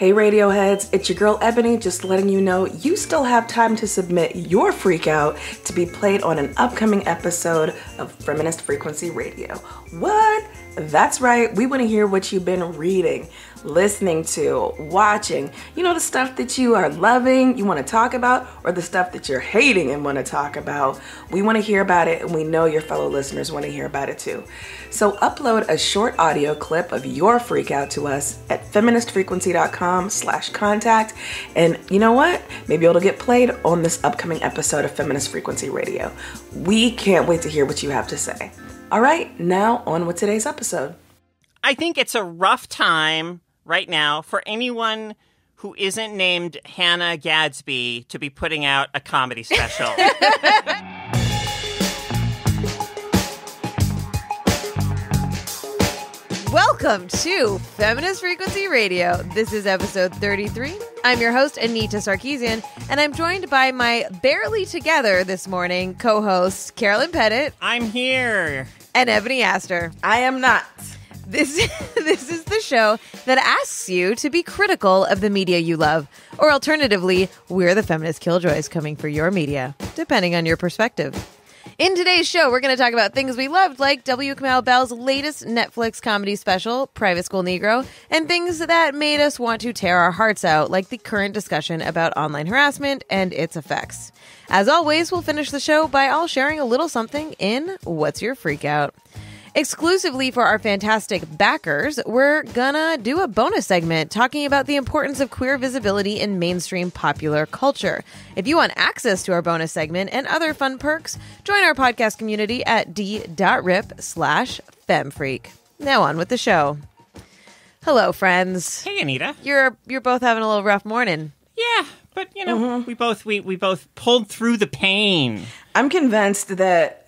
Hey Radioheads, it's your girl Ebony, just letting you know you still have time to submit your freak-out to be played on an upcoming episode of Feminist Frequency Radio. What? That's right, we want to hear what you've been reading, listening to, watching. You know, the stuff that you are loving, you want to talk about, or the stuff that you're hating and want to talk about. We want to hear about it, and we know your fellow listeners want to hear about it too. So upload a short audio clip of your freak out to us at feministfrequency.com/contact. And you know what? Maybe it'll get played on this upcoming episode of Feminist Frequency Radio. We can't wait to hear what you have to say. All right, now on with today's episode. I think it's a rough time right now for anyone who isn't named Hannah Gadsby to be putting out a comedy special. Welcome to Feminist Frequency Radio. This is episode 33. I'm your host, Anita Sarkeesian, and I'm joined by my barely together this morning co-hosts, Carolyn Pettit. I'm here. And Ebony Astor. I am not. This is the show that asks you to be critical of the media you love. Or alternatively, we're the feminist killjoys coming for your media, depending on your perspective. In today's show, we're going to talk about things we loved, like W. Kamau Bell's latest Netflix comedy special, Private School Negro, and things that made us want to tear our hearts out, like the current discussion about online harassment and its effects. As always, we'll finish the show by all sharing a little something in What's Your Freak Out? Exclusively for our fantastic backers, we're gonna do a bonus segment talking about the importance of queer visibility in mainstream popular culture. If you want access to our bonus segment and other fun perks, join our podcast community at d.rip/femfreak. Now on with the show. Hello, friends. Hey, Anita. You're both having a little rough morning. Yeah, but you know, we both pulled through the pain. I'm convinced that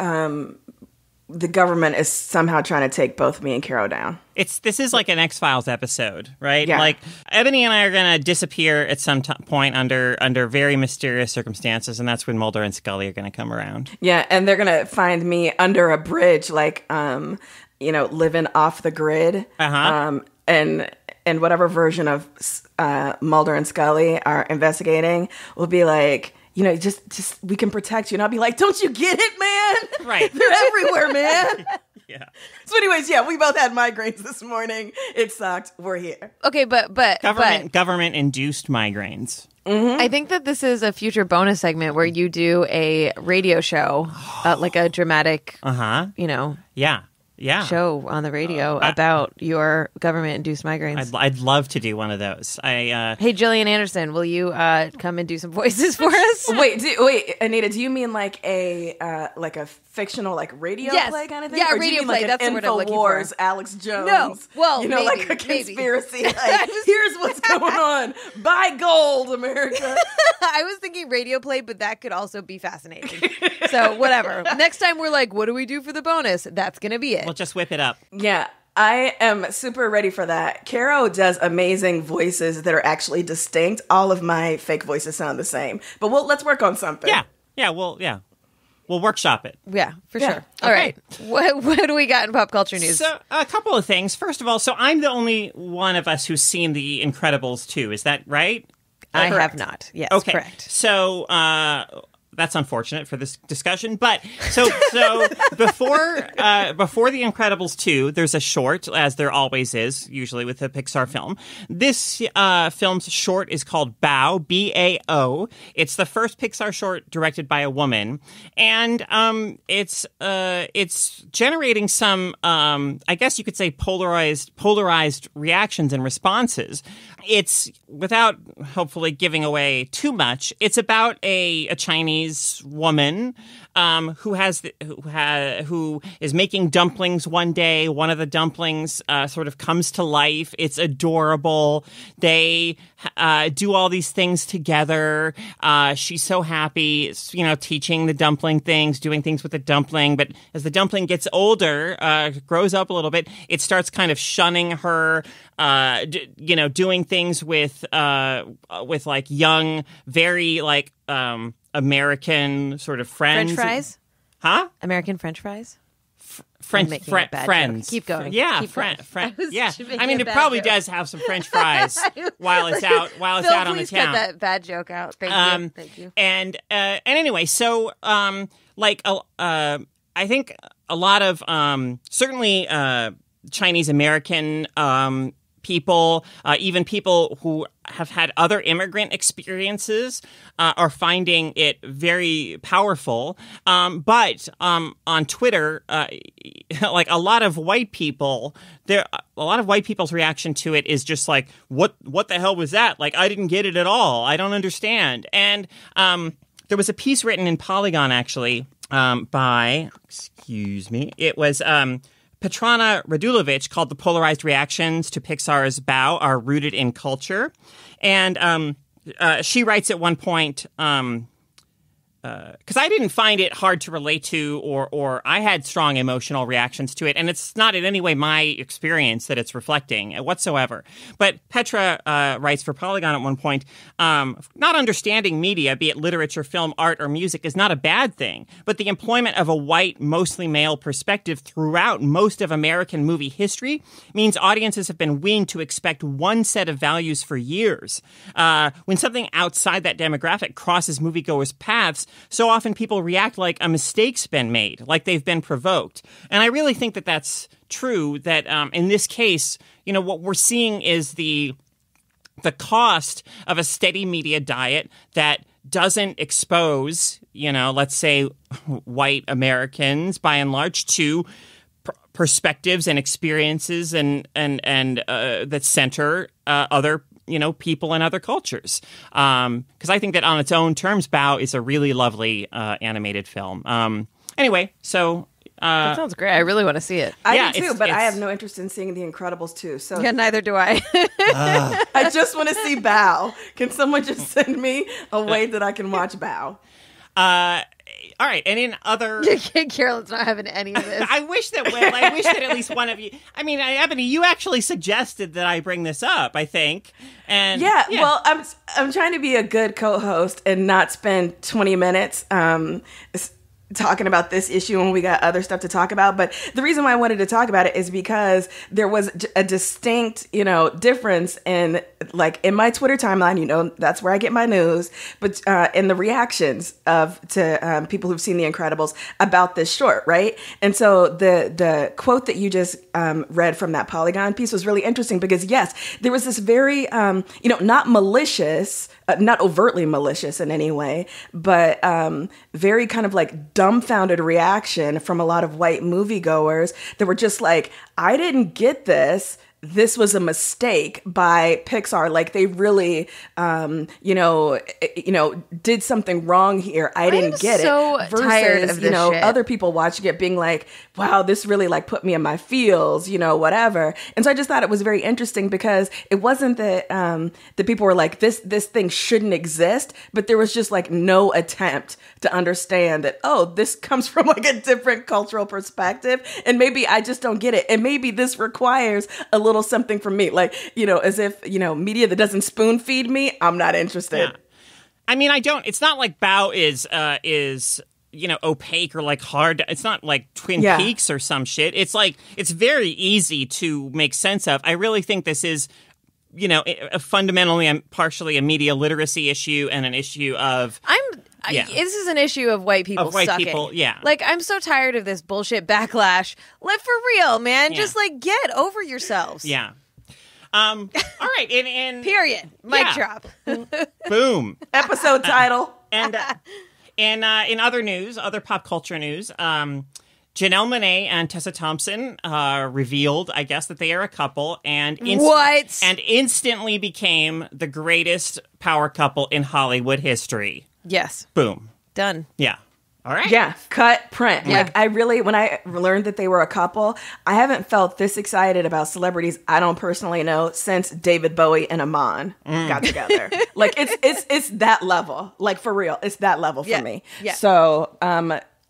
the government is somehow trying to take both me and Carol down. This is like an X-Files episode, right? Yeah. Like, Ebony and I are going to disappear at some point under very mysterious circumstances, and that's when Mulder and Scully are going to come around. Yeah, and they're going to find me under a bridge, like, living off the grid. Uh-huh. And whatever version of Mulder and Scully are investigating will be like, just we can protect you. And I'll be like, don't you get it, man? Right. They're everywhere, man. Yeah. So anyways, yeah, we both had migraines this morning. It sucked. We're here. Okay, but Government-induced migraines. Mm-hmm. I think that this is a future bonus segment where you do a radio show, like a dramatic, Yeah. show on the radio about your government-induced migraines. I'd love to do one of those. Hey, Gillian Anderson, will you come and do some voices for us? Wait, Anita, do you mean like a fictional radio play kind of thing? Yeah, or a radio do you mean play. Like That's an the word I'm looking for. InfoWars, Alex Jones. No, well, maybe, like a conspiracy. Like, here's what's going on. Buy gold, America. I was thinking radio play, but that could also be fascinating. So whatever. Next time we're like, what do we do for the bonus? That's going to be it. We'll just whip it up. Yeah, I am super ready for that. Caro does amazing voices that are actually distinct. All of my fake voices sound the same. But let's work on something. Yeah, we'll workshop it. Yeah, for Yeah. sure. All right. What do we got in pop culture news? So, a couple of things. First of all, I'm the only one of us who's seen The Incredibles 2. Is that right? I correct. have not. Yes, Okay. correct. So, that's unfortunate for this discussion, but so before The Incredibles 2, there's a short, as there always is, usually with a Pixar film. This film's short is called Bao, B-A-O. It's the first Pixar short directed by a woman, and it's generating some, I guess you could say, polarized reactions and responses. It's, without hopefully giving away too much, it's about a Chinese woman who is making dumplings one day. One of the dumplings sort of comes to life. It's adorable. They do all these things together. She's so happy, teaching the dumpling things, doing things with the dumpling. But as the dumpling gets older, grows up a little bit, it starts kind of shunning her, doing things with like young, very like American sort of friends. French fries? Huh? American French fries? friends. Keep going. Yeah, Keep going. Yeah, I mean, it probably does have some French fries while it's out out on the town. Cut that bad joke out. Thank you. And anyway, so I think a lot of certainly Chinese American people, even people who have had other immigrant experiences, are finding it very powerful. But on Twitter, like a lot of white people, a lot of white people's reaction to it is just like, what the hell was that? Like, I didn't get it at all. I don't understand. And there was a piece written in Polygon, actually, by, it was Petrana Radulovic, called "The Polarized Reactions to Pixar's Bao Are Rooted in Culture." And she writes at one point, because I didn't find it hard to relate to, or I had strong emotional reactions to it, and it's not in any way my experience that it's reflecting whatsoever. But Petra writes for Polygon at one point, not understanding media, be it literature, film, art, or music, is not a bad thing, but the employment of a white, mostly male perspective throughout most of American movie history means audiences have been weaned to expect one set of values for years. When something outside that demographic crosses moviegoers' paths, so often people react like a mistake's been made, like they've been provoked. And I really think that that's true, that in this case, what we're seeing is the cost of a steady media diet that doesn't expose, let's say, white Americans, by and large, to perspectives and experiences and that center other people and other cultures. Because I think that on its own terms, Bao is a really lovely animated film. Anyway, so... that sounds great. I really want to see it. I do too, but I have no interest in seeing The Incredibles 2. So yeah, neither do I. I just want to see Bao. Can someone just send me a way that I can watch Bao? All right, and in other... Carolyn's not having any of this. I wish that at least one of you... I mean, Ebony, you actually suggested that I bring this up, I think. And yeah. Well, I'm trying to be a good co-host and not spend 20 minutes talking about this issue when we got other stuff to talk about. But the reason why I wanted to talk about it is because there was a distinct, difference in my Twitter timeline, that's where I get my news, but in the reactions to people who've seen The Incredibles about this short, right? And so the quote that you just read from that Polygon piece was really interesting because, yes, there was this very, not malicious, not overtly malicious in any way, but very kind of dumbfounded reaction from a lot of white moviegoers that were just like, I didn't get this. This was a mistake by Pixar. Like they really, did something wrong here. I didn't get so it. Versus, tired of this shit. Other people watching it being like, wow, this really put me in my feels, whatever. And so I just thought it was very interesting because it wasn't that that people were like, this thing shouldn't exist, but there was just no attempt to understand that, oh, this comes from a different cultural perspective, and maybe I just don't get it, and maybe this requires a little something from me, as if media that doesn't spoon feed me, I'm not interested. Yeah. I mean, it's not like Bao is opaque or hard. It's not like Twin Peaks or some shit. It's very easy to make sense of. I really think this is fundamentally and partially a media literacy issue and an issue of this is an issue of white people sucking. People, yeah. I'm so tired of this bullshit backlash. Live for real, man. Yeah. Just get over yourselves. Yeah. All right. Period. Mic drop. Boom. Episode title. And in other news, other pop culture news, Janelle Monáe and Tessa Thompson revealed, I guess, that they are a couple, and instantly became the greatest power couple in Hollywood history. Yes. Boom. Done. Yeah. All right. Yeah. Cut, print. Yeah. When I learned that they were a couple, I haven't felt this excited about celebrities I don't personally know since David Bowie and Iman got together. It's that level. For real. It's that level for me. Yeah. So,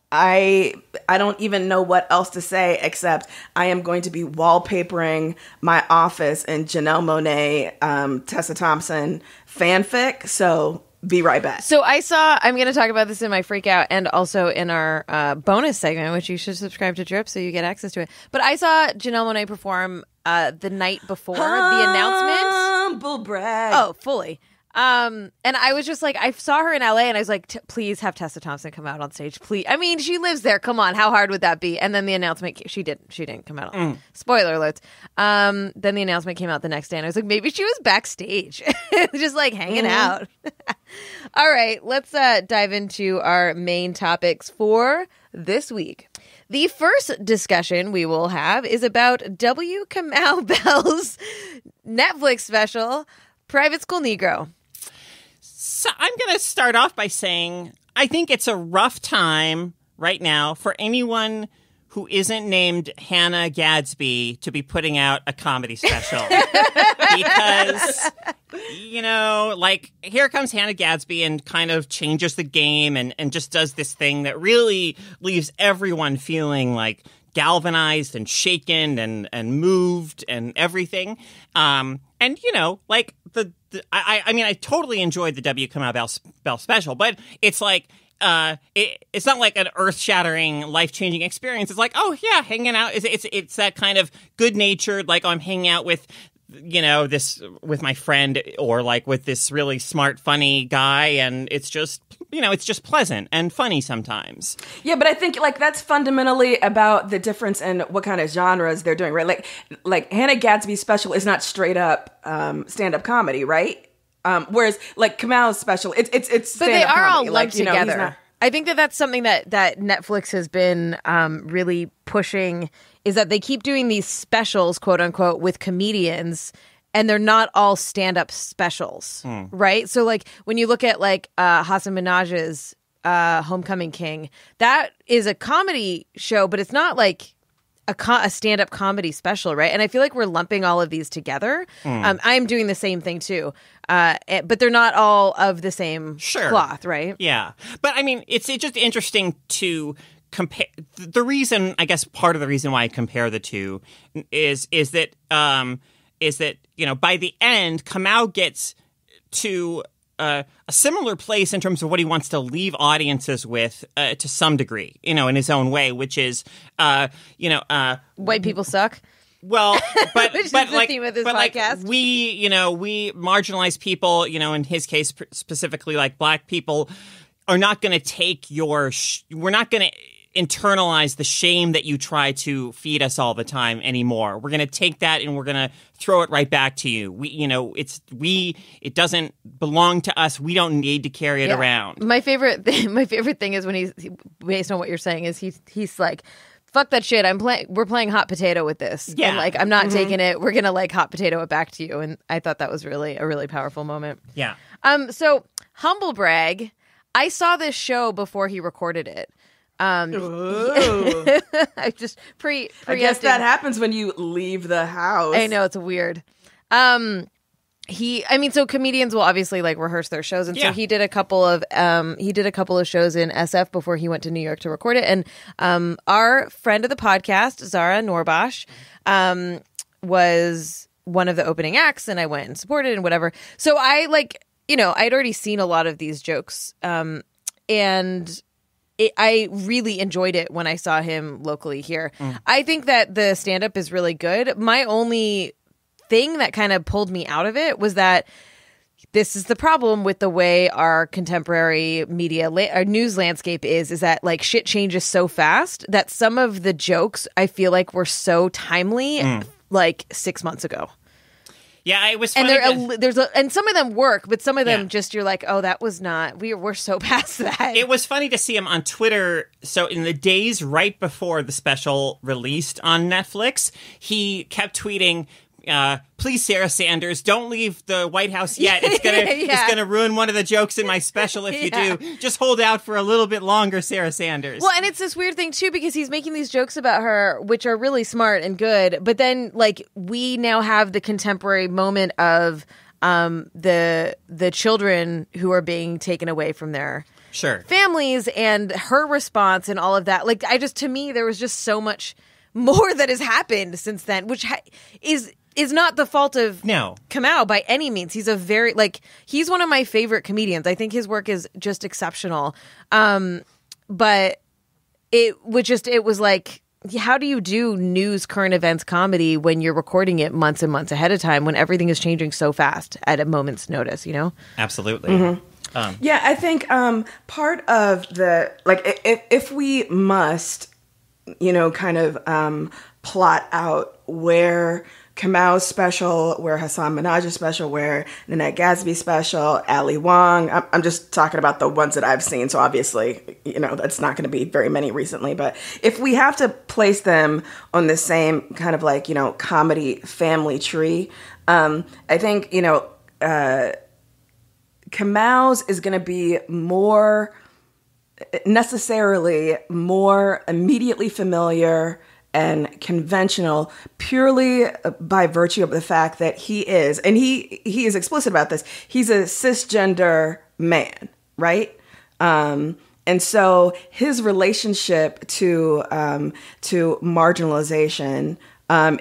I don't even know what else to say except I am going to be wallpapering my office in Janelle Monáe, Tessa Thompson fanfic. So Be right back. So I'm going to talk about this in my freak out and also in our bonus segment, which you should subscribe to Drip so you get access to it. But I saw Janelle Monáe perform the night before the announcement. Humble brag. Oh, fully. And I was just like, I saw her in LA and I was like, please have Tessa Thompson come out on stage. Please. I mean, she lives there. Come on. How hard would that be? And then the announcement, she didn't come out. Spoiler alerts. Then the announcement came out the next day and I was like, maybe she was backstage, just like hanging out. All right, let's dive into our main topics for this week. The first discussion we will have is about W. Kamau Bell's Netflix special, Private School Negro. So I'm going to start off by saying I think it's a rough time right now for anyone who isn't named Hannah Gadsby to be putting out a comedy special. Because, like, here comes Hannah Gadsby and kind of changes the game and just does this thing that really leaves everyone feeling like galvanized and shaken and moved and everything. I totally enjoyed the W. Kamau Bell special, but it's like, it's not like an earth-shattering, life-changing experience. It's like, oh yeah, hanging out. It's that kind of good-natured, like, oh, I'm hanging out with, this with my friend or like with this really smart, funny guy, and it's just, it's just pleasant and funny sometimes. Yeah, but I think like that's fundamentally about the difference in what kind of genres they're doing, right? Like Hannah Gadsby's special is not straight up stand-up comedy, right? Whereas like Kamau's special, it's but they are comedy. all lumped together. I think that's something that Netflix has been really pushing, is that they keep doing these specials, quote unquote, with comedians, and they're not all stand-up specials, right? So like when you look at like Hasan Minhaj's Homecoming King, that is a comedy show, but it's not like a stand-up comedy special, right? And I feel like we're lumping all of these together. I'm doing the same thing too, but they're not all of the same cloth, right? Yeah, but I mean, it's just interesting to compare. The reason, I guess, part of the reason why I compare the two is that by the end, Kamau gets to a similar place in terms of what he wants to leave audiences with to some degree, in his own way, which is, white people suck. Well, but which but is the like, theme of this but podcast. Like we marginalized people, in his case specifically, like Black people, are not going to take we're not going to internalize the shame that you try to feed us all the time anymore. We're going to take that and we're going to throw it right back to you. It doesn't belong to us. We don't need to carry it around. My favorite thing is when he's based on what you're saying is he's like, fuck that shit. We're playing hot potato with this. Yeah. And like, I'm not taking it. We're going to like hot potato it back to you. And I thought that was really a really powerful moment. Yeah. So humble brag. I saw this show before he recorded it. I just I guess that happens when you leave the house. I know, it's weird. So comedians will obviously like rehearse their shows, and so he did a couple of shows in SF before he went to New York to record it. And our friend of the podcast, Zara Norbosh, was one of the opening acts, and I went and supported and whatever. So I I'd already seen a lot of these jokes, and I really enjoyed it when I saw him locally here. I think that the stand-up is really good. My only thing that kind of pulled me out of it was that this is the problem with the way our contemporary media, our news landscape is that like shit changes so fast that some of the jokes I feel like were so timely like 6 months ago. Yeah, it was funny. And and some of them work, but some of them just you're like, oh, that was not. We're so past that. It was funny to see him on Twitter. So in the days right before the special released on Netflix, he kept tweeting, "Please, Sarah Sanders, don't leave the White House yet. It's gonna ruin one of the jokes in my special if you do. Just hold out for a little bit longer, Sarah Sanders." Well, and it's this weird thing too because he's making these jokes about her, which are really smart and good. But then, like, we now have the contemporary moment of the children who are being taken away from their families and her response and all of that. Like, to me, there was just so much more that has happened since then, which is is not the fault of No. Kamau by any means. He's a very, like, he's one of my favorite comedians. I think his work is just exceptional. But it was like, how do you do news, current events comedy when you're recording it months and months ahead of time when everything is changing so fast at a moment's notice, you know? Absolutely. Yeah, I think part of the, like, if we must, you know, kind of plot out where Kamau's special, where Hassan Minaj's special, where Nanette Gadsby's special, Ali Wong. I'm just talking about the ones that I've seen. So obviously, you know, that's not going to be very many recently. But if we have to place them on the same kind of like, you know, comedy family tree, I think, you know, Kamau's is going to be necessarily more immediately familiar and conventional purely by virtue of the fact that he is, and he is explicit about this, he's a cisgender man, right? And so his relationship to marginalization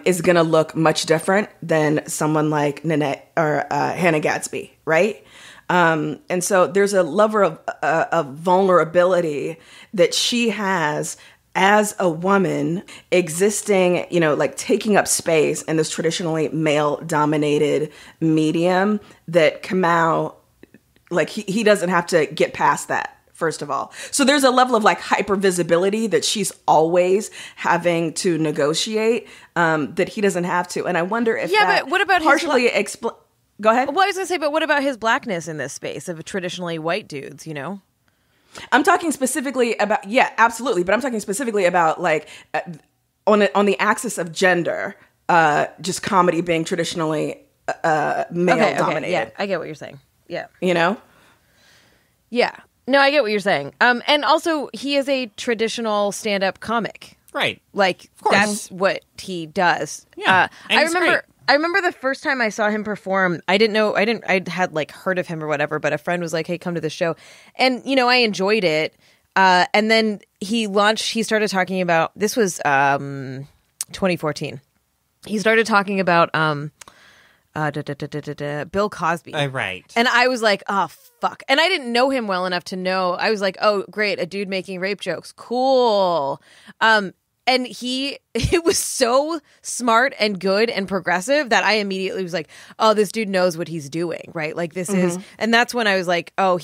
is going to look much different than someone like Nanette or Hannah Gadsby, right? And so there's a level of vulnerability that she has as a woman existing, you know, like taking up space in this traditionally male-dominated medium that Kamau, like he doesn't have to get past that, first of all. So there's a level of like hypervisibility that she's always having to negotiate that he doesn't have to. And I wonder if but what about partially Go ahead. Well, I was going to say, but what about his blackness in this space of traditionally white dudes, you know? I'm talking specifically about, yeah, absolutely. But I'm talking specifically about like on the axis of gender, just comedy being traditionally male dominated. Yeah, I get what you're saying. Yeah. You know? Yeah. No, I get what you're saying. And also he is a traditional stand-up comic. Right. Like, of course. That's what he does. Yeah. I remember the first time I saw him perform, I had like heard of him or whatever, but a friend was like, hey, come to the show. And, you know, I enjoyed it. And then he started talking about, this was 2014. He started talking about Bill Cosby. Right. And I was like, oh, fuck. And I didn't know him well enough to know. I was like, oh, great, a dude making rape jokes. Cool. And it was so smart and good and progressive that I immediately was like, oh, this dude knows what he's doing, right? Like this is, and that's when I was like, oh,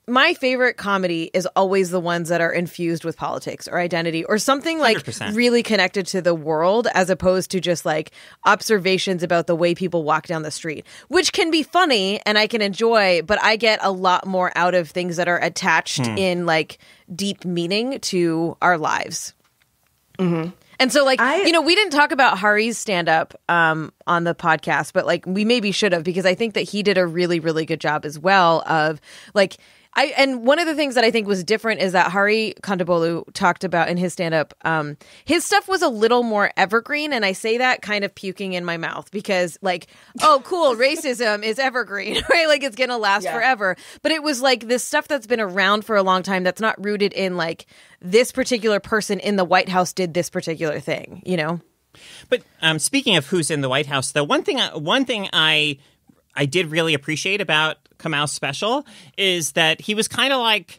my favorite comedy is always the ones that are infused with politics or identity or something like 100%. Really connected to the world as opposed to just like observations about the way people walk down the street, which can be funny and I can enjoy, but I get a lot more out of things that are attached in like deep meaning to our lives. Mm-hmm. And so, like, you know, we didn't talk about Hari's stand-up on the podcast, but, like, we maybe should have because I think that he did a really, really good job as well of, like, and one of the things that I think was different is that Hari Kondabolu talked about in his stand-up, his stuff was a little more evergreen, and I say that kind of puking in my mouth because, like, oh, cool, racism is evergreen, right? Like, it's going to last forever. But it was, like, this stuff that's been around for a long time that's not rooted in, like, this particular person in the White House did this particular thing, you know? But speaking of who's in the White House, though, one thing I did really appreciate about Kamau's special is that he was kind of like,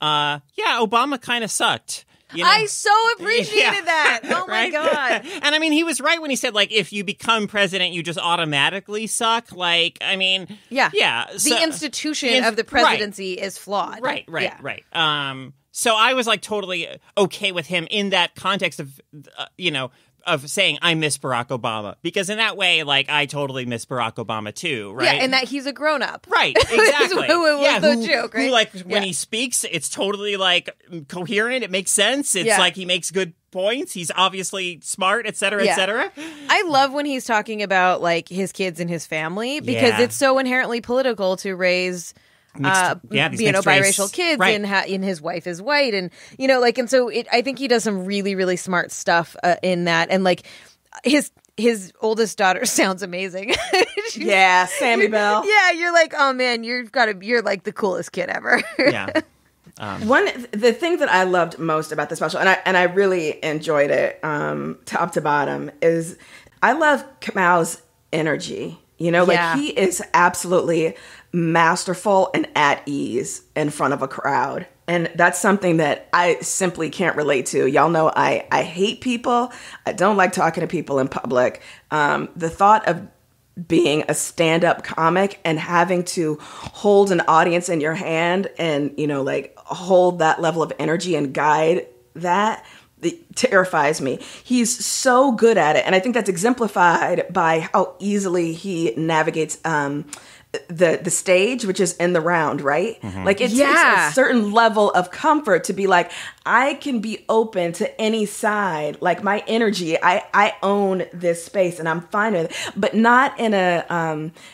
Obama kind of sucked. You know? I so appreciated that. Oh, my God. And I mean, he was right when he said, like, if you become president, you just automatically suck. Like, I mean, yeah. The institution of the presidency is flawed. Right. So I was like totally okay with him in that context of, of saying I miss Barack Obama, because in that way, like, I totally miss Barack Obama too, right? Yeah, and that he's a grown up, right? Exactly. the joke, right? Who, like, when he speaks, it's totally like coherent. It makes sense. It's like he makes good points. He's obviously smart, et cetera, et cetera. I love when he's talking about like his kids and his family because it's so inherently political to raise. Biracial kids, right. And his wife is white, and and so I think he does some really, really smart stuff in that, and like his oldest daughter sounds amazing. Sammy Bell. Yeah, you're like, oh man, you're like the coolest kid ever. Yeah. The thing that I loved most about the special, and I really enjoyed it, top to bottom, is I love Kamau's energy. You know, like he is absolutely masterful and at ease in front of a crowd. And that's something that I simply can't relate to. Y'all know I hate people. I don't like talking to people in public. The thought of being a stand-up comic and having to hold an audience in your hand and, you know, like hold that level of energy and guide that, it terrifies me. He's so good at it. And I think that's exemplified by how easily he navigates the stage, which is in the round, right? Mm-hmm. Like it takes a certain level of comfort to be like, I can be open to any side. Like my energy, I own this space and I'm fine with it, but not in a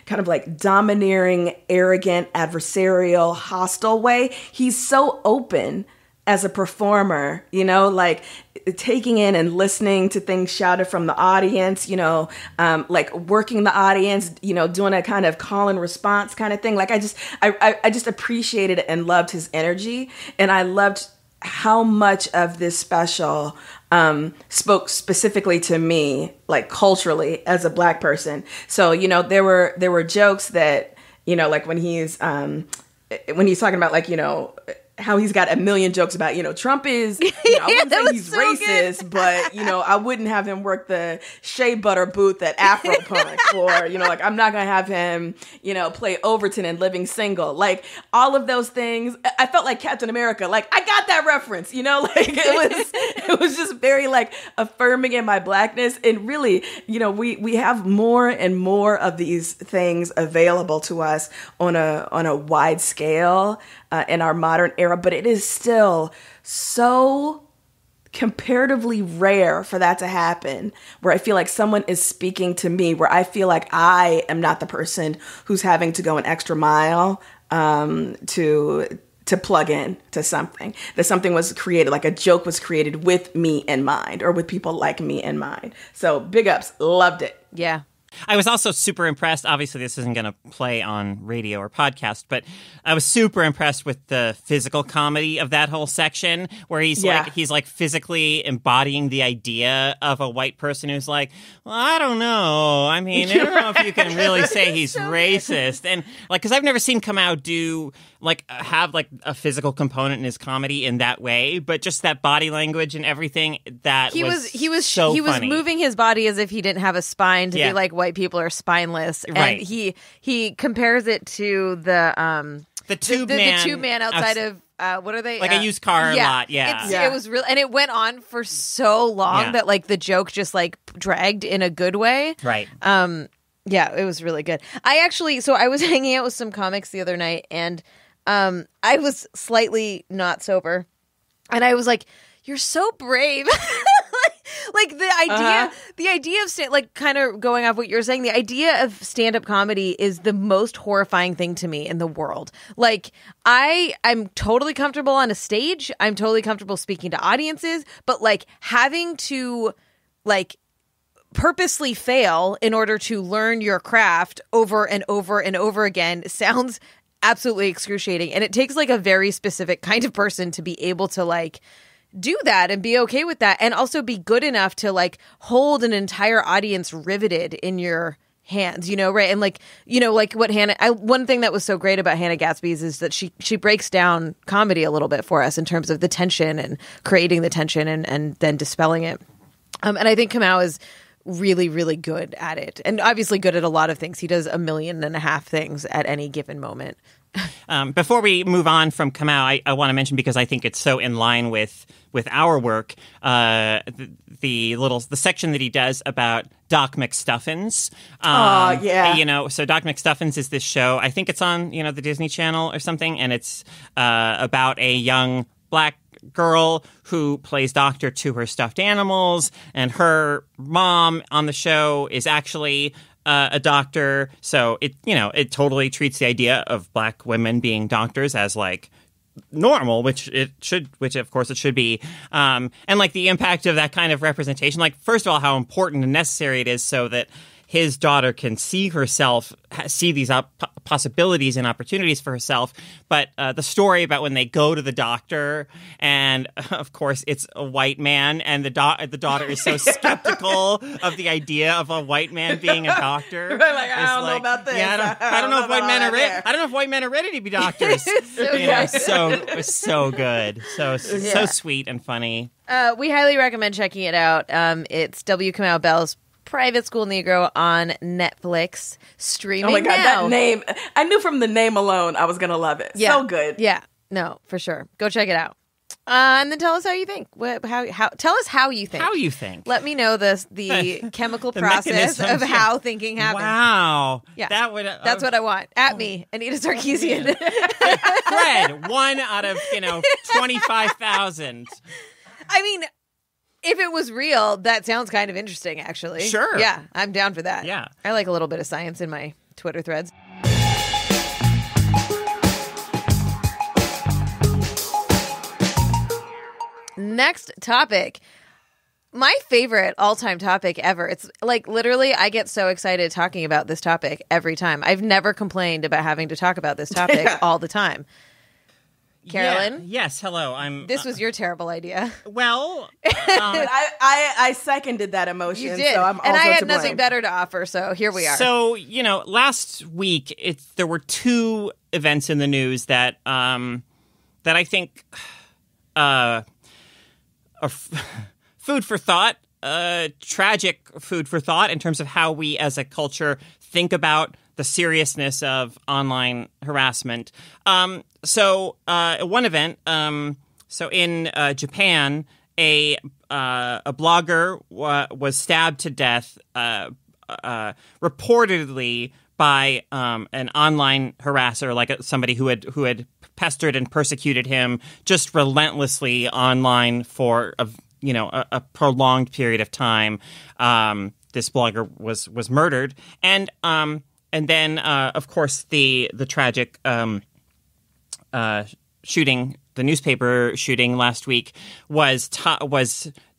kind of like domineering, arrogant, adversarial, hostile way. He's so open as a performer, you know, like taking in and listening to things shouted from the audience, you know, like working the audience, you know, doing a kind of call and response kind of thing. Like I just appreciated it and loved his energy. And I loved how much of this special spoke specifically to me, like culturally as a Black person. So, you know, there were jokes that, you know, like when he's talking about like, you know, how he's got a million jokes about, you know, Trump is, you know, I wouldn't say he's so racist, good. But, you know, I wouldn't have him work the shea butter booth at Afro Punk or, you know, like I'm not going to have him, you know, play Overton in Living Single. Like all of those things, I felt like Captain America, like I got that reference, you know, like it was just very like affirming in my Blackness. And really, you know, we have more and more of these things available to us on a wide scale. In our modern era, but it is still so comparatively rare for that to happen, where I feel like someone is speaking to me, where I feel like I am not the person who's having to go an extra mile to plug in to something. That something was created, like a joke was created with me in mind, or with people like me in mind. So big ups, loved it. Yeah. I was also super impressed. Obviously, this isn't going to play on radio or podcast, but I was super impressed with the physical comedy of that whole section, where he's like physically embodying the idea of a white person who's like, well, I don't know. I mean, I don't know if you can really say he's so racist. And like, because I've never seen Kamau do like have like a physical component in his comedy in that way, but just that body language and everything that he was moving his body as if he didn't have a spine to be like white people are spineless, and he compares it to the tube man outside of what are they like a used car lot. It was real, and it went on for so long that like the joke just like dragged in a good way, right? Yeah, it was really good. I was hanging out with some comics the other night, and I was slightly not sober, and I was like, "You're so brave." Like the idea of like kind of going off what you're saying, the idea of stand-up comedy is the most horrifying thing to me in the world. Like I'm totally comfortable on a stage. I'm totally comfortable speaking to audiences, but like having to like purposely fail in order to learn your craft over and over and over again sounds absolutely excruciating. And it takes like a very specific kind of person to be able to like do that and be okay with that, and also be good enough to like hold an entire audience riveted in your hands, you know, right? And like, you know, like what one thing that was so great about Hannah Gadsby's is that she breaks down comedy a little bit for us in terms of the tension and creating the tension and then dispelling it. And I think Kamau is really, really good at it, and obviously good at a lot of things. He does 1.5 million things at any given moment. Before we move on from Kamau, I want to mention, because I think it's so in line with our work, the section that he does about Doc McStuffins. You know, so Doc McStuffins is this show. I think it's on, you know, the Disney Channel or something, and it's about a young Black girl who plays doctor to her stuffed animals, and her mom on the show is actually a doctor. So it totally treats the idea of Black women being doctors as like normal, which of course it should be. And like the impact of that kind of representation, like first of all, how important and necessary it is so that his daughter can see herself, see these possibilities and opportunities for herself. But the story about when they go to the doctor, and of course it's a white man, and the daughter is so skeptical of the idea of a white man being a doctor. I don't know about this. Yeah, I don't know if white men are ready. I don't know if white men are ready to be doctors. So good, so sweet and funny. We highly recommend checking it out. It's Kamau Bell's Private School Negro on Netflix, streaming. Oh my God, now. that name! I knew from the name alone I was gonna love it. Yeah. So good. Yeah, no, for sure. Go check it out, and then tell us how you think. Tell us how you think. How you think? Let me know the chemical The process mechanisms, of how thinking happens. Wow. Yeah, That's what I want. At me, Anita Sarkeesian. Fred, 1 out of 25,000. I mean, if it was real, that sounds kind of interesting, actually. Sure. Yeah, I'm down for that. Yeah. I like a little bit of science in my Twitter threads. Next topic. My favorite all-time topic ever. It's like literally I get so excited talking about this topic every time. I've never complained about having to talk about this topic all the time. Carolyn? Yeah. Yes, hello. This was your terrible idea. Well, I seconded that emotion. You did. So I'm and also I had to nothing blame. better to offer, so here we are. So, last week there were 2 events in the news that I think are food for thought, tragic food for thought in terms of how we as a culture think about the seriousness of online harassment. So one event, so in Japan, a blogger was stabbed to death, reportedly by an online harasser, like somebody who had pestered and persecuted him just relentlessly online for a prolonged period of time. This blogger was murdered, and then of course the tragic shooting, the newspaper shooting last week was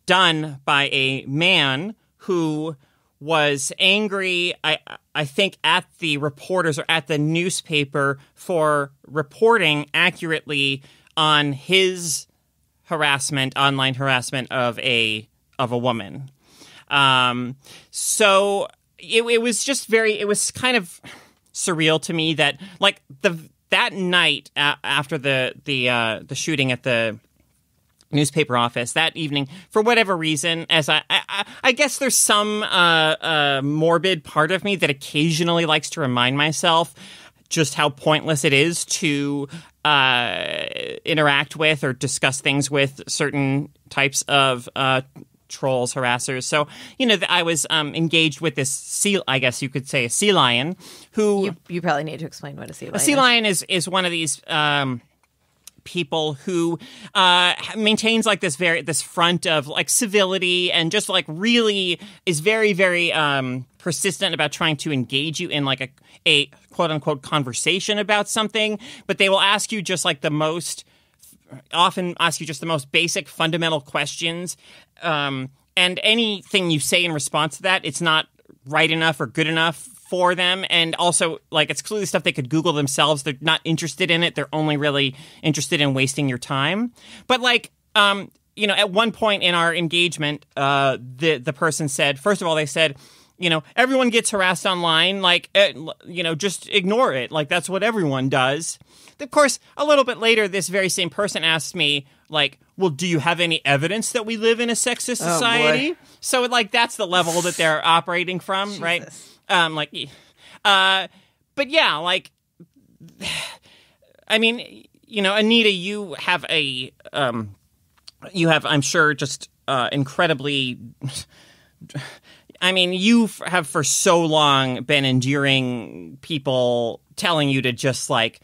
done by a man who was angry, I think, at the reporters or at the newspaper for reporting accurately on his online harassment of a woman. So it was just it was kind of surreal to me that like that night after the shooting at the newspaper office, that evening, for whatever reason, as I guess there's some morbid part of me that occasionally likes to remind myself just how pointless it is to interact with or discuss things with certain types of trolls, harassers. So, I was engaged with this I guess you could say a sea lion, who... You probably need to explain what a sea lion is. A sea lion is one of these... people who maintains like this front of like civility and just like really is very, very persistent about trying to engage you in like a quote unquote conversation about something, but they will ask you just like the most basic fundamental questions, and anything you say in response to that, it's not right enough or good enough for them. And also, like, it's clearly stuff they could Google themselves. They're not interested in it. They're only really interested in wasting your time. But, like, at one point in our engagement, the person said, first of all, they said, everyone gets harassed online. Like, just ignore it. Like, that's what everyone does. Of course, a little bit later, this very same person asked me, like, well, do you have any evidence that we live in a sexist society? Boy. So, like, that's the level that they're operating from, Jesus. right? But yeah, like, I mean, Anita, you have I'm sure, just incredibly, I mean, you have for so long been enduring people telling you to just, like,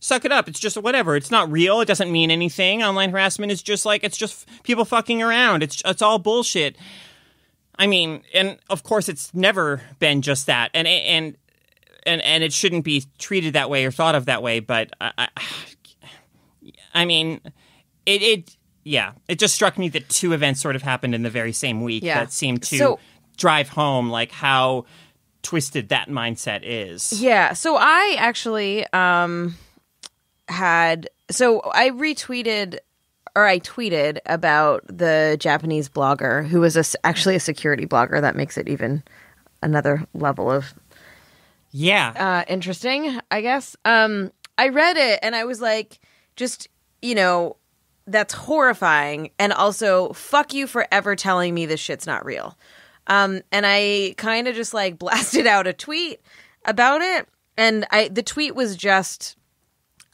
suck it up. It's just whatever. It's not real. It doesn't mean anything. Online harassment is just like, it's just people fucking around. It's all bullshit. I mean, and of course, it's never been just that, and it shouldn't be treated that way or thought of that way. But I mean, it just struck me that 2 events sort of happened in the very same week that seemed to drive home like how twisted that mindset is. Yeah. So I actually I tweeted about the Japanese blogger who was actually a security blogger. That makes it even another level of interesting, I guess. I read it and I was like, just, that's horrifying. And also, fuck you for ever telling me this shit's not real. And I kind of just like blasted out a tweet about it. And the tweet was just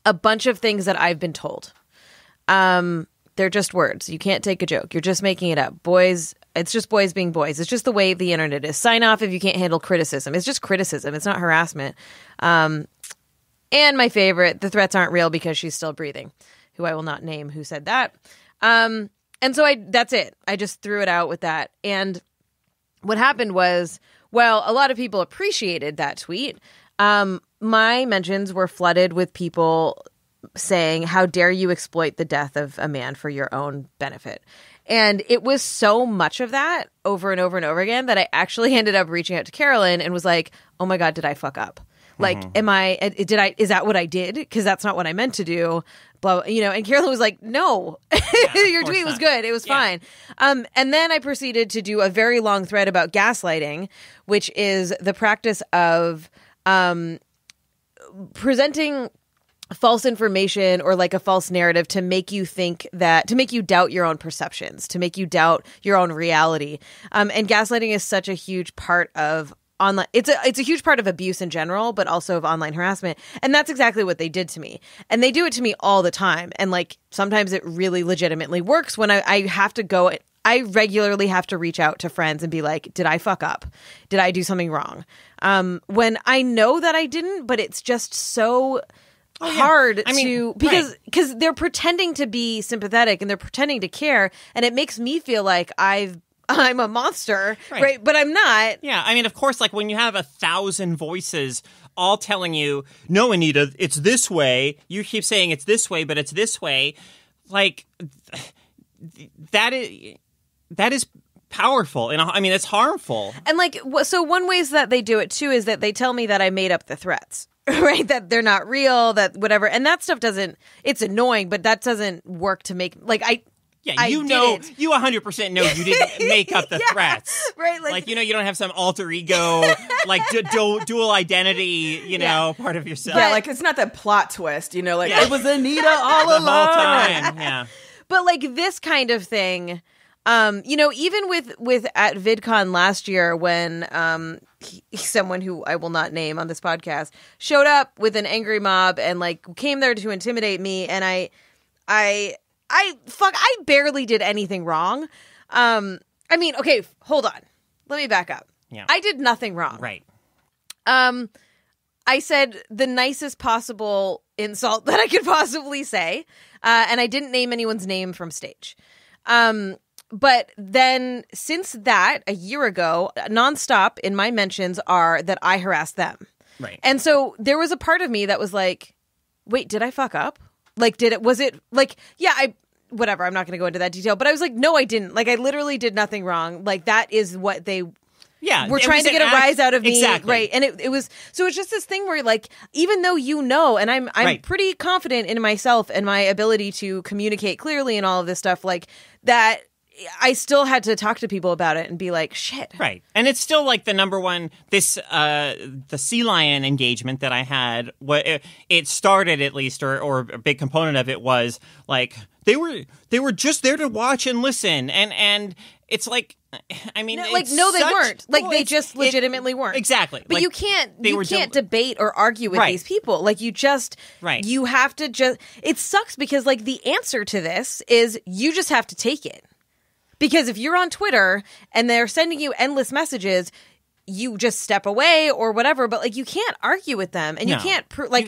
a bunch of things that I've been told. They're just words. You can't take a joke. You're just making it up. Boys, it's just boys being boys. It's just the way the internet is. Sign off if you can't handle criticism. It's just criticism. It's not harassment. And my favorite, the threats aren't real because she's still breathing, who I will not name who said that. And so that's it. I just threw it out with that. And what happened was, well, a lot of people appreciated that tweet. My mentions were flooded with people saying, how dare you exploit the death of a man for your own benefit? And it was so much of that over and over and over again that I actually ended up reaching out to Carolyn and was like, oh my God, did I fuck up? Like, is that what I did? Because that's not what I meant to do. Blah, and Carolyn was like, no, your tweet was good. It was fine. And then I proceeded to do a very long thread about gaslighting, which is the practice of presenting false information or like a false narrative to make you doubt your own perceptions, to make you doubt your own reality. And gaslighting is such a huge part of online. It's a huge part of abuse in general, but also of online harassment. And that's exactly what they did to me. And they do it to me all the time. And like, sometimes it really legitimately works when I have to go. I regularly have to reach out to friends and be like, did I fuck up? Did I do something wrong? When I know that I didn't, but it's just so hard because they're pretending to be sympathetic and they're pretending to care, and it makes me feel like I'm a monster, right? But I'm not. Yeah, I mean, of course, like when you have 1,000 voices all telling you, no, Anita, it's this way. You keep saying it's this way, but it's this way. Like that is powerful, and I mean, it's harmful. And like, so one ways that they do it too is that they tell me that I made up the threats. Right, that they're not real, that whatever, and that stuff it's annoying, but that doesn't work to make, like, you 100% know you didn't make up the threats, right? Like you don't have some alter ego, like dual identity, part of yourself. Yeah, like it's not that plot twist, like it was Anita all along. The whole time, yeah. But like this kind of thing, even with at VidCon last year when someone who I will not name on this podcast showed up with an angry mob and like came there to intimidate me, and I barely did anything wrong. I mean, okay, hold on. Let me back up. Yeah. I did nothing wrong. Right. I said the nicest possible insult that I could possibly say, and I didn't name anyone's name from stage. But then since that, a year ago, nonstop in my mentions are that I harassed them. Right. And so there was a part of me that was like, wait, did I fuck up? Like, whatever, I'm not going to go into that detail. But I was like, no, I didn't. Like, I literally did nothing wrong. Like, that is what they were trying to get a rise out of me. Exactly. Right. And it was, so it's just this thing where like, even though and I'm pretty confident in myself and my ability to communicate clearly and all of this stuff, like that, I still had to talk to people about it and be like, shit. Right. And it's still like the number one, the Sea Lion engagement that I had, it started at least, or a big component of it was like, they were just there to watch and listen. And it's like, I mean, they weren't. Like, they just legitimately weren't. Exactly. But like, you can't debate or argue with these people. Like, you have to it sucks because like the answer to this is you just have to take it. Because if you're on Twitter and they're sending you endless messages, you just step away or whatever. But like, you can't argue with them, and you can't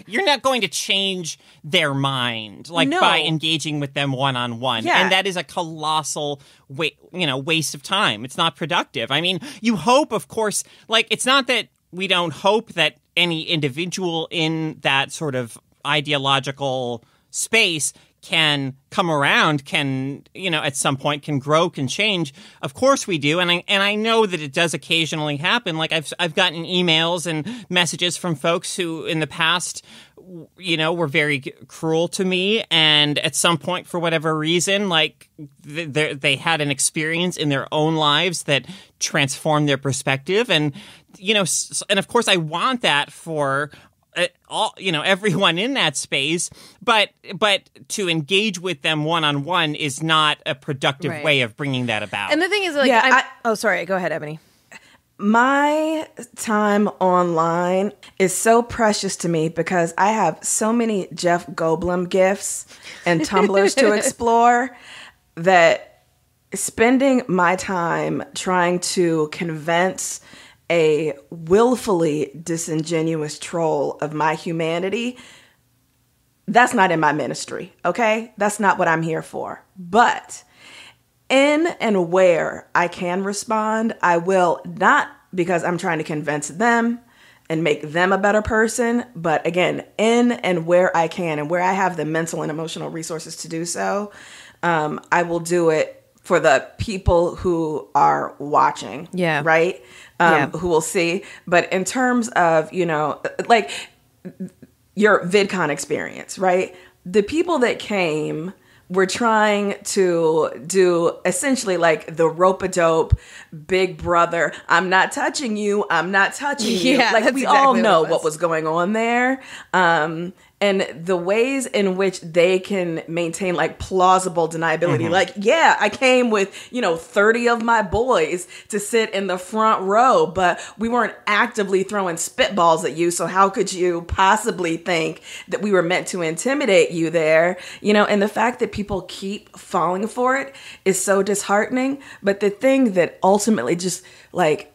you're not going to change their mind by engaging with them one-on-one. Yeah. And that is a colossal waste of time. It's not productive. I mean, you hope, of course, like it's not that we don't hope that any individual in that sort of ideological space can come around, can, at some point can grow, can change. Of course we do. And I know that it does occasionally happen. Like I've gotten emails and messages from folks who in the past, were very cruel to me. And at some point, for whatever reason, like they had an experience in their own lives that transformed their perspective. And, and of course I want that for everyone in that space, but to engage with them one-on-one is not a productive way of bringing that about. And the thing is, sorry, go ahead, Ebony. My time online is so precious to me because I have so many Jeff Goldblum gifts and Tumblrs to explore that spending my time trying to convince a willfully disingenuous troll of my humanity, that's not in my ministry, okay? That's not what I'm here for. But in and where I can respond, I will, not because I'm trying to convince them and make them a better person, but again, in and where I can and where I have the mental and emotional resources to do so, I will do it for the people who are watching, right? Who will see. But in terms of, like your VidCon experience, right? The people that came were trying to do essentially like the rope-a-dope Big Brother, I'm not touching you, I'm not touching you. Like we exactly all know what was going on there. And the ways in which they can maintain like plausible deniability. Mm-hmm. Like, yeah, I came with, 30 of my boys to sit in the front row, but we weren't actively throwing spitballs at you. So how could you possibly think that we were meant to intimidate you there? And the fact that people keep falling for it is so disheartening. But the thing that ultimately just like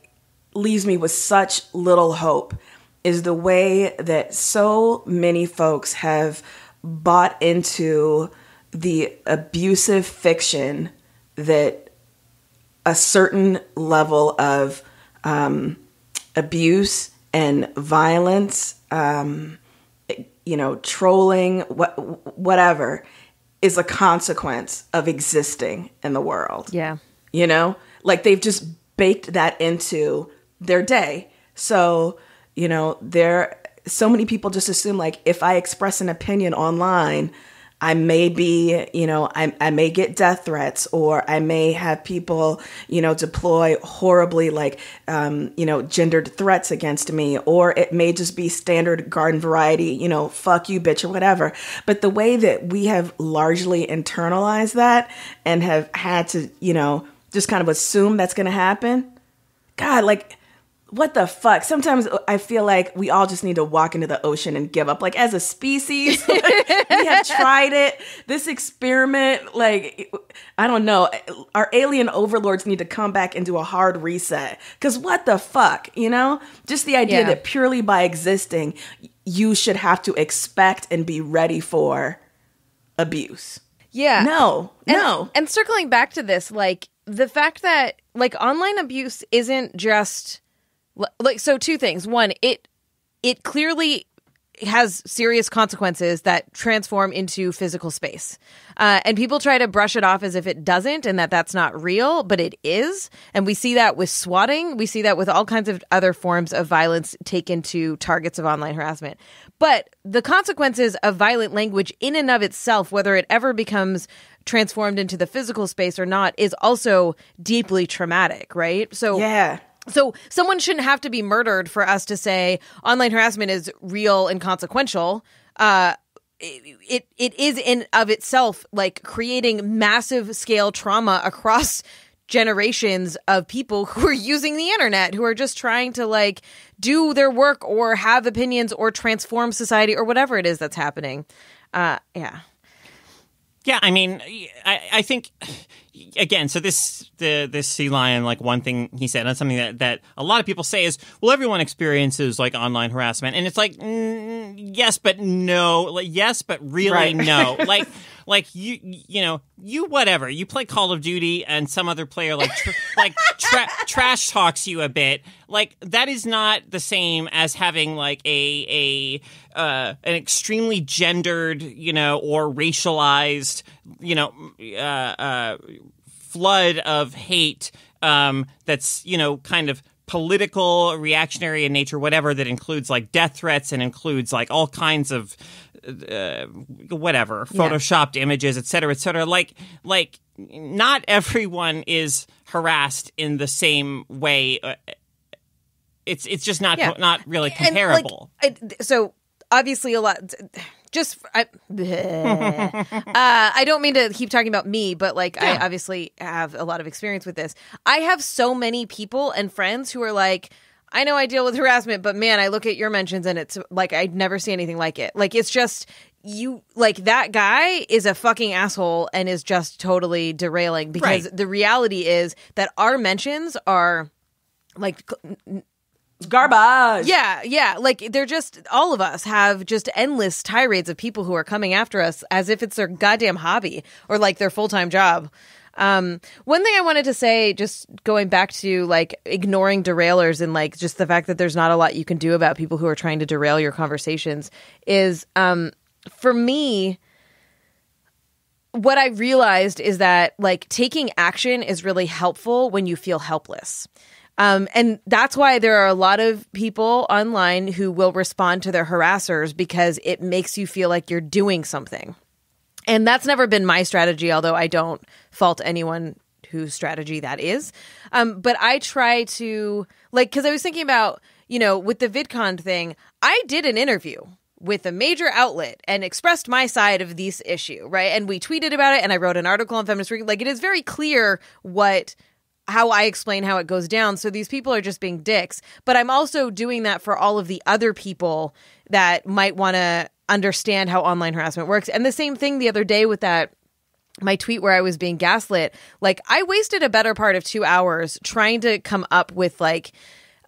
leaves me with such little hope is the way that so many folks have bought into the abusive fiction that a certain level of abuse and violence, trolling, whatever, is a consequence of existing in the world. Yeah. Like they've just baked that into their day. So, so many people just assume like if I express an opinion online, I may be, I may get death threats, or I may have people, deploy horribly like, gendered threats against me, or it may just be standard garden variety, fuck you, bitch, or whatever. But the way that we have largely internalized that and have had to, just kind of assume that's going to happen. God, like, what the fuck? Sometimes I feel like we all just need to walk into the ocean and give up. Like, as a species, we have tried it. This experiment, like, I don't know. Our alien overlords need to come back and do a hard reset. Because what the fuck, Just the idea that purely by existing, you should have to expect and be ready for abuse. Yeah. No. And circling back to this, like, the fact that, like, online abuse isn't just... Like, so two things. One, it clearly has serious consequences that transform into physical space. And people try to brush it off as if it doesn't and that's not real, but it is. And we see that with swatting. We see that with all kinds of other forms of violence taken to targets of online harassment. But the consequences of violent language in and of itself, whether it ever becomes transformed into the physical space or not, is also deeply traumatic, right? So yeah. So someone shouldn't have to be murdered for us to say online harassment is real and consequential. It is in of itself like creating massive scale trauma across generations of people who are using the internet, who are just trying to like do their work or have opinions or transform society or whatever it is that's happening. Yeah. Yeah, I mean, I think, again, so this sea lion, like one thing he said, and something that a lot of people say is, well, everyone experiences like online harassment. And it's like, yes, but no. Like, yes, but really no. like you whatever, you play Call of Duty and some other player trash talks you a bit. Like, that is not the same as having like an extremely gendered, or racialized, flood of hate that's, kind of political, reactionary in nature, whatever, that includes like death threats and includes like all kinds of photoshopped images, et cetera, et cetera. Like not everyone is harassed in the same way. It's just not really comparable. So obviously a lot. I don't mean to keep talking about me, but I obviously have a lot of experience with this. I have so many people and friends who are like, I know I deal with harassment, but man, I look at your mentions and it's like I'd never see anything like it. Like, it's just you, like, that guy is a fucking asshole and is just totally derailing, because the reality is that our mentions are like garbage. Yeah. Like, they're just, all of us have just endless tirades of people who are coming after us as if it's their goddamn hobby or like their full-time job. One thing I wanted to say, just going back to like ignoring derailers and like just the fact that there's not a lot you can do about people who are trying to derail your conversations, is for me, what I realized is that like taking action is really helpful when you feel helpless. And that's why there are a lot of people online who will respond to their harassers, because it makes you feel like you're doing something. And that's never been my strategy, although I don't fault anyone whose strategy that is. But I try to, like, because I was thinking about, with the VidCon thing, I did an interview with a major outlet and expressed my side of this issue, right? And we tweeted about it, and I wrote an article on Feminist FREQ. Like, it is very clear how I explain how it goes down. So these people are just being dicks. But I'm also doing that for all of the other people that might want to understand how online harassment works. And the same thing the other day with my tweet where I was being gaslit. Like, I wasted a better part of 2 hours trying to come up with like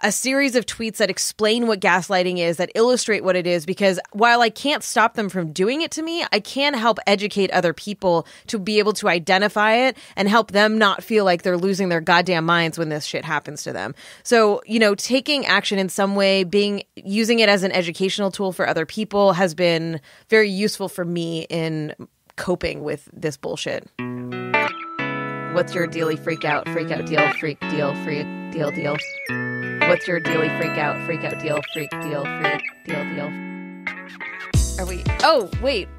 a series of tweets that explain what gaslighting is, that illustrate what it is, because while I can't stop them from doing it to me, I can help educate other people to be able to identify it and help them not feel like they're losing their goddamn minds when this shit happens to them. So, taking action in some way, using it as an educational tool for other people has been very useful for me in coping with this bullshit. What's your dealy freak out deal, freak deal, freak deal? What's your dealy freak out deal, freak deal, freak deal? Are we? Oh, wait.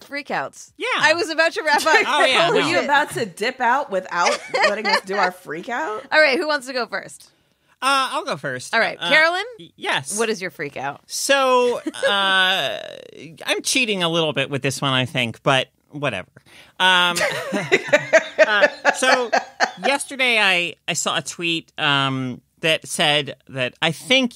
Freakouts. Yeah. I was about to wrap up. Oh, yeah. Were you about to dip out without letting us do our freak out? All right. Who wants to go first? I'll go first. All right. Carolyn? Yes. What is your freak out? So, I'm cheating a little bit with this one, I think, but whatever. So yesterday I saw a tweet that said that I think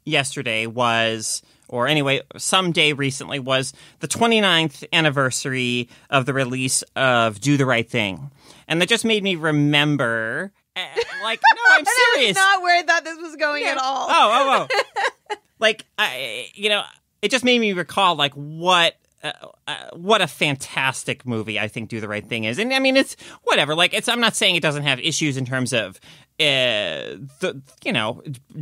yesterday was, or anyway, someday recently was the 29th anniversary of the release of Do the Right Thing. And that just made me remember, no, I'm serious. That is not where I thought this was going at all. Oh. Like, it just made me recall, like, what a fantastic movie I think Do the Right Thing is. And I mean, it's whatever. Like, I'm not saying it doesn't have issues in terms of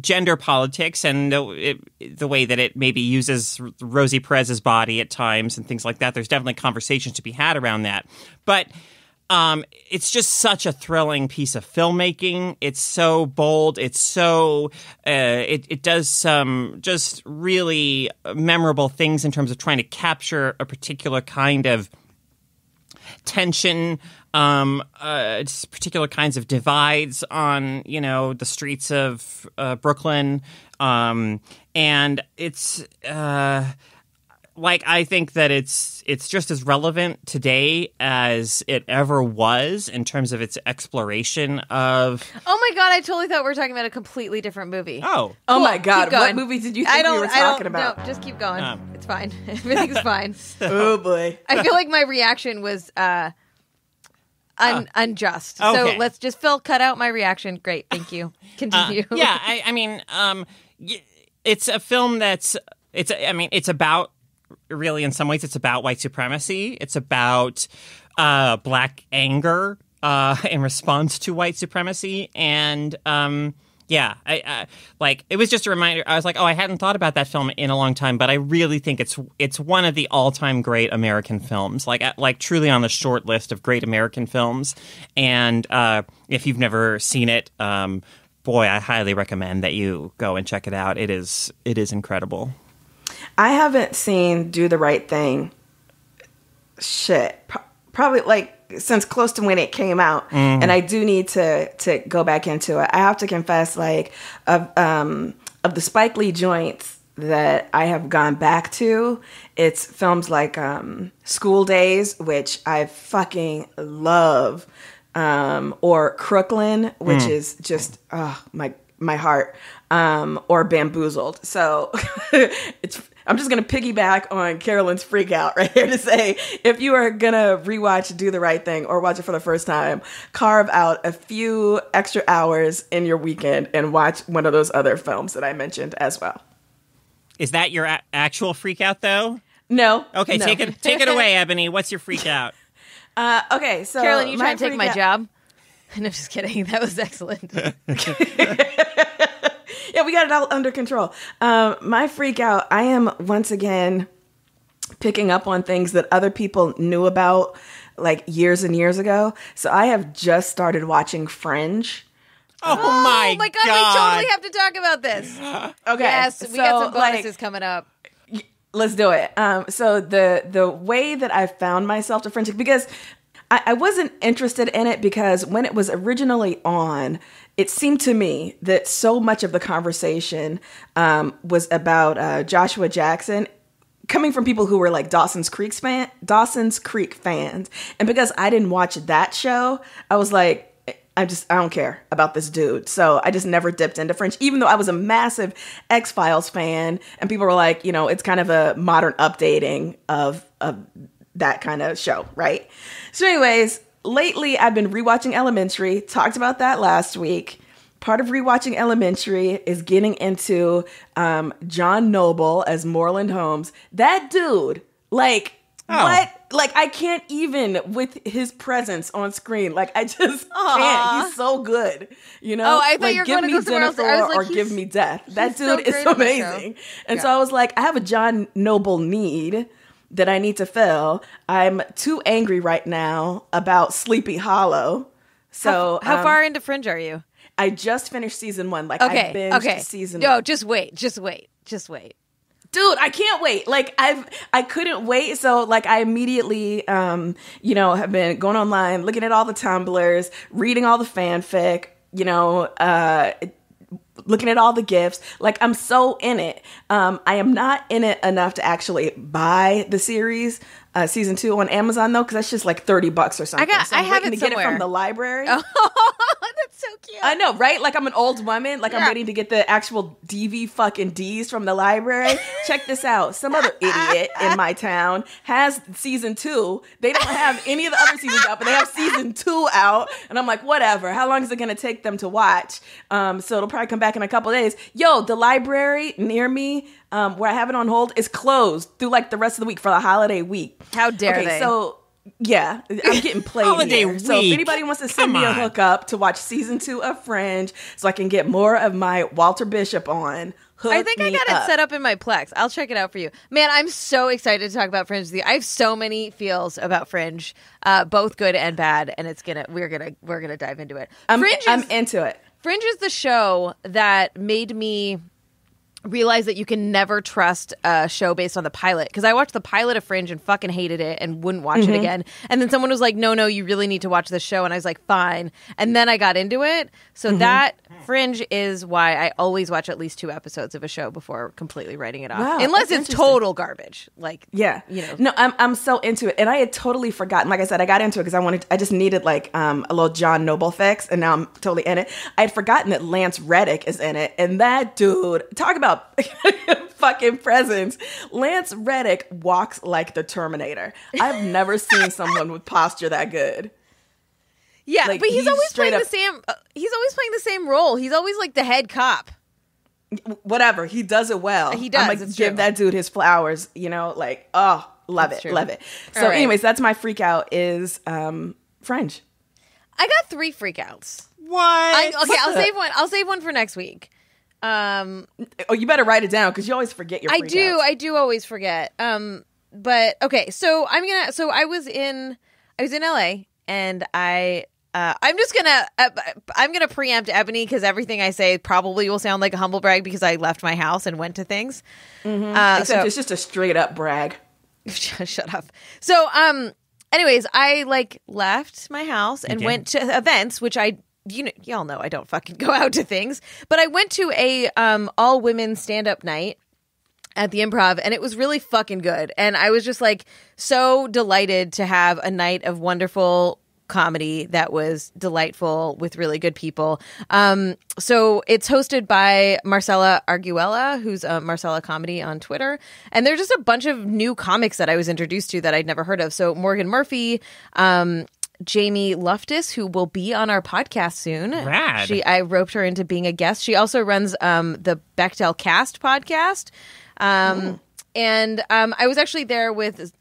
gender politics and the way that it maybe uses Rosie Perez's body at times and things like that. There's definitely conversations to be had around that. But it's just such a thrilling piece of filmmaking. It's so bold. It's so it does some just really memorable things in terms of trying to capture a particular kind of tension, particular kinds of divides on the streets of Brooklyn, and it's I think that it's just as relevant today as it ever was in terms of its exploration of. Oh my God! I totally thought we were talking about a completely different movie. Oh my God! What movie did you think we were talking about? No, just keep going. It's fine. Everything's fine. Oh boy! I feel like my reaction was unjust. Okay. So let's just cut out my reaction. Great, thank you. Continue. I mean, it's a film it's about really, in some ways, it's about white supremacy. It's about Black anger in response to white supremacy. And yeah, I like, it was just a reminder. I was like, oh, I hadn't thought about that film in a long time, but I really think it's one of the all-time great American films, like truly on the short list of great American films. And if you've never seen it, boy, I highly recommend that you go and check it out. It is incredible. I haven't seen Do the Right Thing. Probably like since close to when it came out, and I do need to go back into it. I have to confess, like of the Spike Lee joints that I have gone back to, it's films like School Days, which I fucking love, or Crooklyn, which is just my heart, or Bamboozled. So I'm just going to piggyback on Carolyn's freak out right here to say, if you are going to rewatch Do the Right Thing or watch it for the first time, carve out a few extra hours in your weekend and watch one of those other films that I mentioned as well. Is that your actual freak out, though? No. Okay, no. take it away, Ebony. What's your freak out? Okay, so Carolyn, you trying to take my job? No, just kidding. That was excellent. Yeah, we got it all under control. My freak out, I am once again picking up on things that other people knew about like years and years ago. So I have just started watching Fringe. Oh my God. We totally have to talk about this. Okay. Yes, we got some bonuses coming up. Let's do it. So the way that I found myself to Fringe, because I wasn't interested in it because when it was originally on, it seemed to me that so much of the conversation was about Joshua Jackson, coming from people who were like Dawson's Creek fans. And because I didn't watch that show, I was like, I don't care about this dude. So I just never dipped into Fringe, even though I was a massive X-Files fan. And people were like, you know, it's kind of a modern updating of that kind of show, right? So anyways, lately I've been rewatching Elementary. Talked about that last week. Part of rewatching Elementary is getting into John Noble as Moreland Holmes. That dude, like, what? Like, I can't even with his presence on screen. Like, I just can't. He's so good. You know? Oh, I thought you were going to go somewhere else. I was like, or give me death. That dude is amazing. And so I was like, I have a John Noble need that I need to fill. I'm too angry right now about Sleepy Hollow. So how far into Fringe are you? I just finished season 1. Like, I binged season 1. No, just wait. Dude, I can't wait. Like, I couldn't wait. So like I immediately have been going online, looking at all the Tumblrs, reading all the fanfic, looking at all the GIFs. Like, I'm so in it. I am not in it enough to actually buy the series, season 2 on Amazon though, because that's just like $30 or something. I have it to somewhere. Get it from the library. Oh, that's so cute. I know, right? Like, I'm an old woman. Like, I'm waiting to get the actual DV fucking Ds from the library. Check this out. Some other idiot in my town has season 2. They don't have any of the other seasons out, but they have season 2 out. And I'm like, whatever. How long is it going to take them to watch? So it'll probably come back in a couple days. Yo, the library near me, where I have it on hold, is closed through like the rest of the week for the holiday week. How dare they? So yeah, I'm getting played Holiday here. week. So if anybody wants to send me a hookup to watch season 2 of Fringe so I can get more of my Walter Bishop on, I think I got it set up in my Plex. I'll check it out for you. Man, I'm so excited to talk about Fringe with you. I have so many feels about Fringe, both good and bad, and we're gonna dive into it. I'm into it. Fringe is the show that made me realize that you can never trust a show based on the pilot, because I watched the pilot of Fringe and fucking hated it and wouldn't watch it again, and then someone was like, no, you really need to watch this show, and I was like, fine, and then I got into it. So that Fringe is why I always watch at least 2 episodes of a show before completely writing it off, unless it's total garbage. Like, no, I'm so into it, and I had totally forgotten. Like I said, I got into it because I just needed like a little John Noble fix, and now I'm totally in it. I had forgotten that Lance Reddick is in it, and that dude, talk about fucking presence. Lance Reddick walks like the Terminator. I've never seen someone with posture that good. Yeah, like, but he's always playing the same. He's always playing the same role. He's always like the head cop. Whatever, he does it well. He does. I'm like, give that dude his flowers. Like, oh, love it, love it. So, right. anyways, that's my freak out is Fringe. I got 3 freakouts. What? I'll save one for next week. Oh, you better write it down because you always forget your freakouts. I do always forget. But okay, so I was in LA and I'm gonna preempt Ebony because everything I say probably will sound like a humble brag because I left my house and went to things. Except it's just a straight up brag. Shut up. So, anyways, I left my house and went to events, which y'all know I don't fucking go out to things, but I went to a all women stand up night at the Improv, and it was really fucking good. And I was just so delighted to have a night of wonderful comedy that was delightful with really good people. So it's hosted by Marcella Arguella, who's Marcella Comedy on Twitter. And there's just a bunch of new comics that I was introduced to that I'd never heard of. So Morgan Murphy, Jamie Loftus, who will be on our podcast soon. Rad. I roped her into being a guest. She also runs the Bechdel Cast podcast. And I was actually there with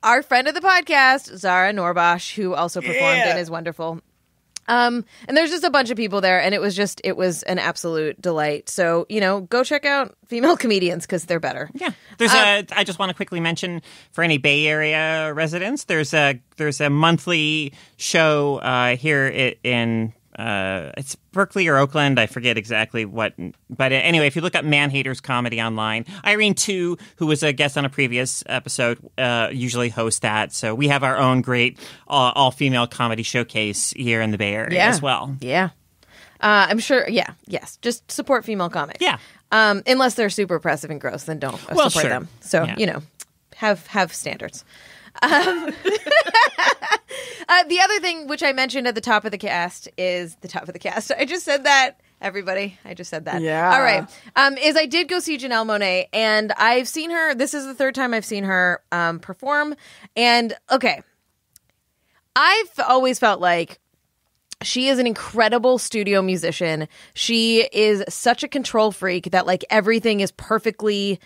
our friend of the podcast, Zara Norbosh, who also performed and is wonderful. And there's just a bunch of people there, and it was an absolute delight. So, go check out female comedians because they're better. Yeah. I just want to quickly mention for any Bay Area residents, there's a monthly show here in it's Berkeley or Oakland. I forget exactly what. But anyway, if you look up Man Haters Comedy online, Irene Tu, who was a guest on a previous episode, usually hosts that. So we have our own great all-female comedy showcase here in the Bay Area as well. Yeah. I'm sure. Yeah. Yes. Just support female comics. Yeah. Unless they're super oppressive and gross, then don't support them. So, have standards. The other thing, which I mentioned at the top of the cast, is the top of the cast. I just said that, everybody. I just said that. Yeah. All right. Is I did go see Janelle Monáe, and I've seen her. This is the third time I've seen her perform. And, okay, I've always felt like she is an incredible studio musician. She is such a control freak that, everything is perfectly...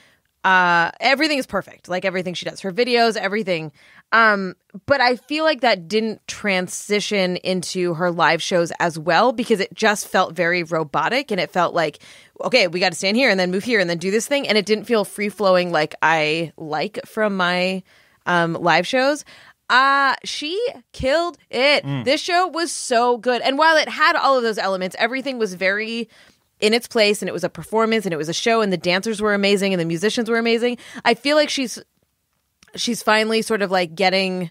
everything is perfect. Everything she does, her videos, everything. But I feel like that didn't transition into her live shows as well because it just felt very robotic and it felt like, okay, we got to stand here and then move here and then do this thing. And it didn't feel free flowing like I like from my live shows. She killed it. This show was so good. And while it had all of those elements, everything was very in its place, and it was a performance, and it was a show, and the dancers were amazing, and the musicians were amazing. I feel like she's finally sort of getting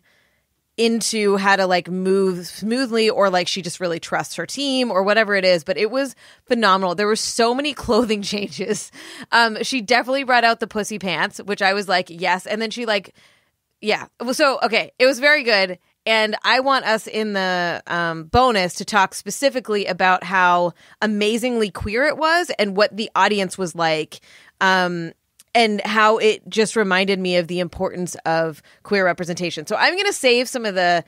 into how to move smoothly, or she just really trusts her team or whatever it is. But it was phenomenal. There were so many clothing changes. She definitely brought out the pussy pants, which I was like, yes. And then she yeah. So, okay, it was very good. And I want us in the bonus to talk specifically about how amazingly queer it was and what the audience was like, and how it just reminded me of the importance of queer representation. So I'm going to save some of the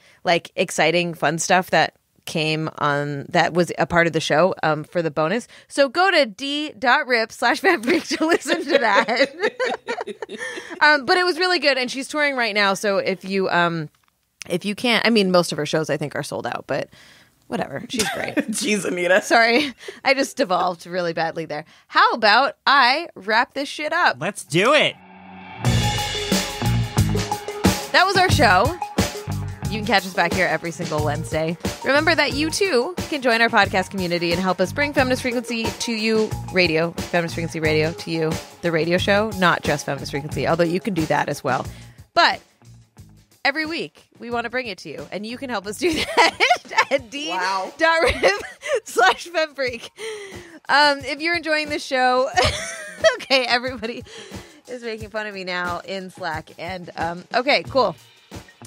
exciting, fun stuff that came on that was a part of the show for the bonus. So go to d.rip/fanfreak to listen to that. But it was really good, and she's touring right now. So if you can't, I mean, most of her shows I think are sold out, but whatever. She's great. Jeez, Anita. Sorry. I just devolved really badly there. How about I wrap this shit up? Let's do it. That was our show. You can catch us back here every single Wednesday. Remember that you, too, can join our podcast community and help us bring Feminist Frequency to you, Feminist Frequency Radio to you, the radio show, not just Feminist Frequency, although you can do that as well. But every week, we want to bring it to you, and you can help us do that at d.rip/femfreak. If you're enjoying this show, okay, everybody is making fun of me now in Slack, and okay, cool.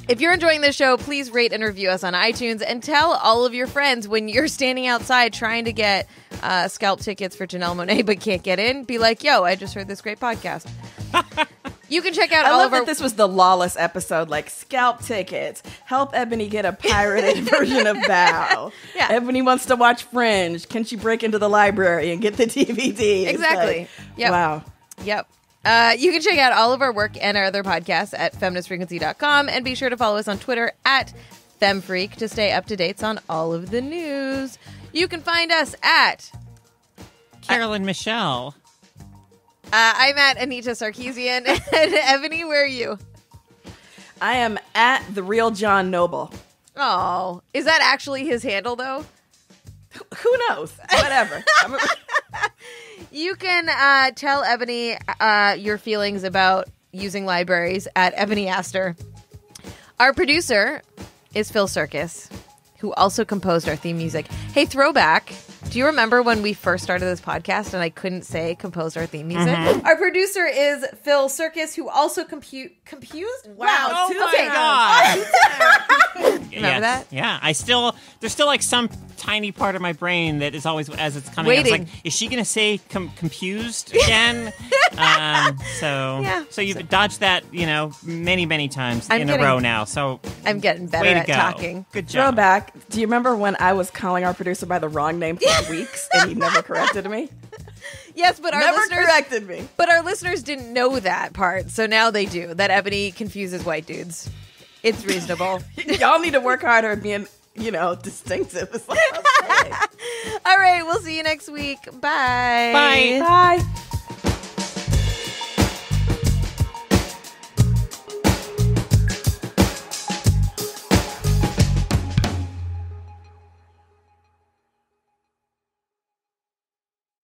If you're enjoying this show, please rate and review us on iTunes and tell all of your friends when you're standing outside trying to get scalp tickets for Janelle Monáe but can't get in. Be like, yo, I just heard this great podcast. You can check out I all love of our... that this was the lawless episode, like scalp tickets, help Ebony get a pirated version of Bow. Yeah. Ebony wants to watch Fringe. Can she break into the library and get the DVD? Exactly. Like, Yep. Wow. Yep. You can check out all of our work and our other podcasts at feministfrequency.com, and be sure to follow us on Twitter at FemFreak to stay up to date on all of the news. You can find us at... Carolyn Michelle. I'm at Anita Sarkeesian. And Ebony, where are you? I am at the real John Noble. Oh, is that actually his handle, though? Who knows? Whatever. You can tell Ebony your feelings about using libraries at Ebony Astor. Our producer is Phil Circus, who also composed our theme music. Hey, throwback. Do you remember when we first started this podcast and I couldn't say composed our theme music? Mm-hmm. Our producer is Phil Circus, who also confused? Wow. Oh my God. Remember that? Yeah. There's still like some tiny part of my brain that is always, as it's coming, waiting. I was like, is she going to say confused again? So you've dodged that, many, many times a row now. So I'm getting better way to at go. talking. Good job. Throwback. Do you remember when I was calling our producer by the wrong name for weeks and he never corrected me? Yes, but our Never listeners corrected me. But our listeners didn't know that part, so now they do. That Ebony confuses white dudes. It's reasonable. Y'all need to work harder at being, distinctive. It's like, All right, we'll see you next week. Bye. Bye. bye.